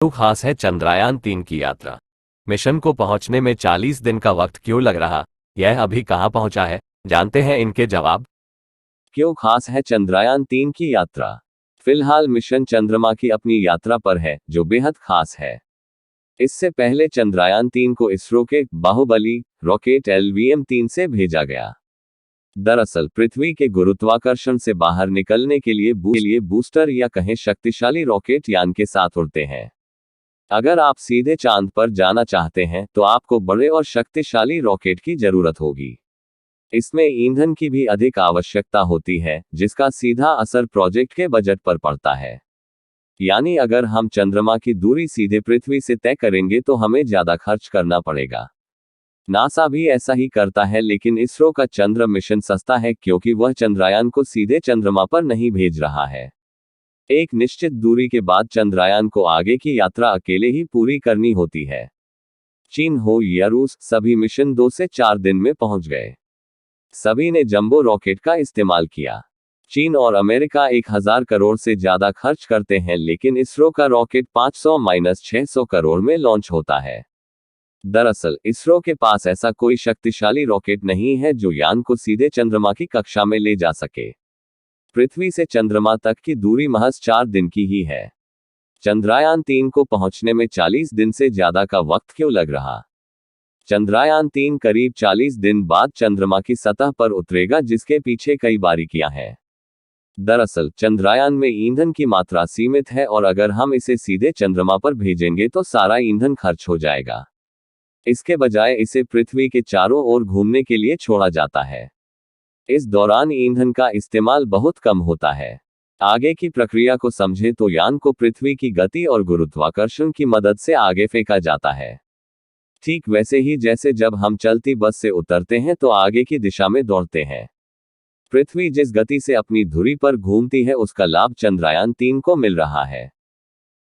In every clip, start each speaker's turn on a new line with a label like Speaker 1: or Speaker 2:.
Speaker 1: क्यों खास है चंद्रयान-3 की यात्रा? मिशन को पहुंचने में 40 दिन का वक्त क्यों लग रहा? यह अभी कहां पहुंचा है? जानते हैं इनके जवाब।
Speaker 2: क्यों खास है चंद्रयान-3 की यात्रा? फिलहाल मिशन चंद्रमा की अपनी यात्रा पर है, जो बेहद खास है। इससे पहले चंद्रयान-3 को इसरो के बाहुबली रॉकेट LVM-3 से भेजा गया। दरअसल पृथ्वी के गुरुत्वाकर्षण से बाहर निकलने के लिए बूस्टर या कहें शक्तिशाली रॉकेट यान के साथ उड़ते हैं। अगर आप सीधे चांद पर जाना चाहते हैं तो आपको बड़े और शक्तिशाली रॉकेट की जरूरत होगी। इसमें ईंधन की भी अधिक आवश्यकता होती है, जिसका सीधा असर प्रोजेक्ट के बजट पर पड़ता है। यानी अगर हम चंद्रमा की दूरी सीधे पृथ्वी से तय करेंगे तो हमें ज्यादा खर्च करना पड़ेगा। नासा भी ऐसा ही करता है, लेकिन इसरो का चंद्र मिशन सस्ता है क्योंकि वह चंद्रयान को सीधे चंद्रमा पर नहीं भेज रहा है। एक निश्चित दूरी के बाद चंद्रयान को आगे की यात्रा अकेले ही पूरी करनी होती है। चीन हो या रूस, सभी मिशन 2 से 4 दिन में पहुंच गए। सभी ने जंबो रॉकेट का इस्तेमाल किया। चीन और अमेरिका 1000 करोड़ से ज्यादा खर्च करते हैं, लेकिन इसरो का रॉकेट 500-600 करोड़ में लॉन्च होता है। दरअसल इसरो के पास ऐसा कोई शक्तिशाली रॉकेट नहीं है जो यान को सीधे चंद्रमा की कक्षा में ले जा सके। पृथ्वी से चंद्रमा तक की दूरी महज 4 दिन की ही है। चंद्रयान-3 को पहुंचने में 40 दिन से ज्यादा का वक्त क्यों लग रहा? चंद्रयान-3 करीब 40 दिन बाद चंद्रमा की सतह पर उतरेगा, जिसके पीछे कई बारीकियां हैं। दरअसल चंद्रयान में ईंधन की मात्रा सीमित है और अगर हम इसे सीधे चंद्रमा पर भेजेंगे तो सारा ईंधन खर्च हो जाएगा। इसके बजाय इसे पृथ्वी के चारों ओर घूमने के लिए छोड़ा जाता है। इस दौरान ईंधन का इस्तेमाल बहुत कम होता है। आगे की प्रक्रिया को समझे तो यान को पृथ्वी की गति और गुरुत्वाकर्षण की मदद से आगे फेंका जाता है। ठीक वैसे ही जैसे जब हम चलती बस से उतरते हैं तो आगे की दिशा में दौड़ते हैं। पृथ्वी जिस गति से अपनी धुरी पर घूमती है उसका लाभ चंद्रयान-3 को मिल रहा है।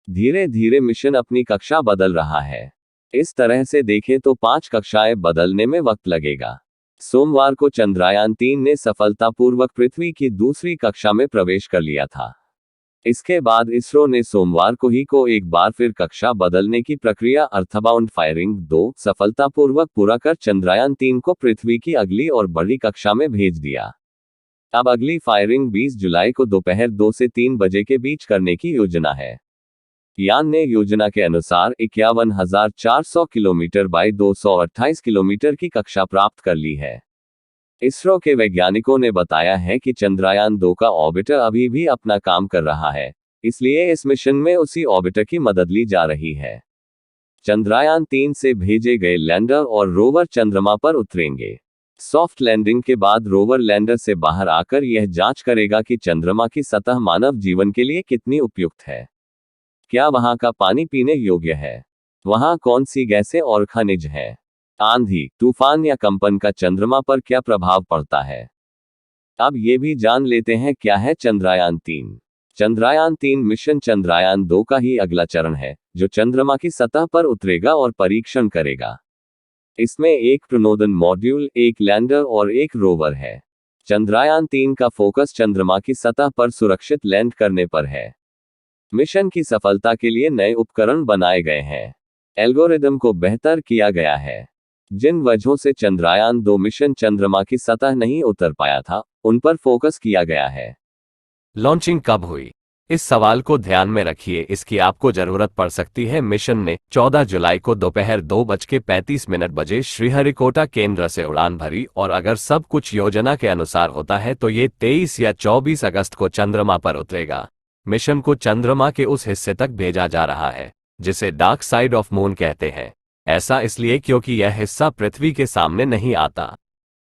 Speaker 2: धीरे धीरे मिशन अपनी कक्षा बदल रहा है। इस तरह से देखें तो 5 कक्षाएं बदलने में वक्त लगेगा। सोमवार को चंद्रयान-3 ने सफलतापूर्वक पृथ्वी की दूसरी कक्षा में प्रवेश कर लिया था। इसके बाद इसरो ने सोमवार को एक बार फिर कक्षा बदलने की प्रक्रिया अर्थबाउंड फायरिंग 2 सफलतापूर्वक पूरा कर चंद्रयान-3 को पृथ्वी की अगली और बड़ी कक्षा में भेज दिया। अब अगली फायरिंग 20 जुलाई को दोपहर 2 से 3 बजे के बीच करने की योजना है। यान ने योजना के अनुसार 51,400 किलोमीटर बाई 228 किलोमीटर की कक्षा प्राप्त कर ली है। इसरो के वैज्ञानिकों ने बताया है कि चंद्रयान-2 का ऑर्बिटर अभी भी अपना काम कर रहा है, इसलिए इस मिशन में उसी ऑर्बिटर की मदद ली जा रही है। चंद्रयान-3 से भेजे गए लैंडर और रोवर चंद्रमा पर उतरेंगे। सॉफ्ट लैंडिंग के बाद रोवर लैंडर से बाहर आकर यह जांच करेगा कि चंद्रमा की सतह मानव जीवन के लिए कितनी उपयुक्त है। क्या वहां का पानी पीने योग्य है? वहां कौन सी गैसें और खनिज हैं? आंधी, तूफान या कंपन का चंद्रमा पर क्या प्रभाव पड़ता है? अब ये भी जान लेते हैं क्या है चंद्रयान-3। चंद्रयान-3 मिशन चंद्रयान-2 का ही अगला चरण है, जो चंद्रमा की सतह पर उतरेगा और परीक्षण करेगा। इसमें एक प्रणोदन मॉड्यूल, एक लैंडर और एक रोवर है। चंद्रयान-3 का फोकस चंद्रमा की सतह पर सुरक्षित लैंड करने पर है। मिशन की सफलता के लिए नए उपकरण बनाए गए हैं। एल्गोरिदम को बेहतर किया गया है। जिन वजहों से चंद्रयान-2 मिशन चंद्रमा की सतह नहीं उतर पाया था, उन पर फोकस किया गया है।
Speaker 1: लॉन्चिंग कब हुई? इस सवाल को ध्यान में रखिए, इसकी आपको जरूरत पड़ सकती है। मिशन ने 14 जुलाई को दोपहर 2:35 बजे श्रीहरिकोटा केंद्र से उड़ान भरी और अगर सब कुछ योजना के अनुसार होता है तो ये 23 या 24 अगस्त को चंद्रमा पर उतरेगा। मिशन को चंद्रमा के उस हिस्से तक भेजा जा रहा है जिसे डार्क साइड ऑफ मून कहते हैं। ऐसा इसलिए क्योंकि यह हिस्सा पृथ्वी के सामने नहीं आता।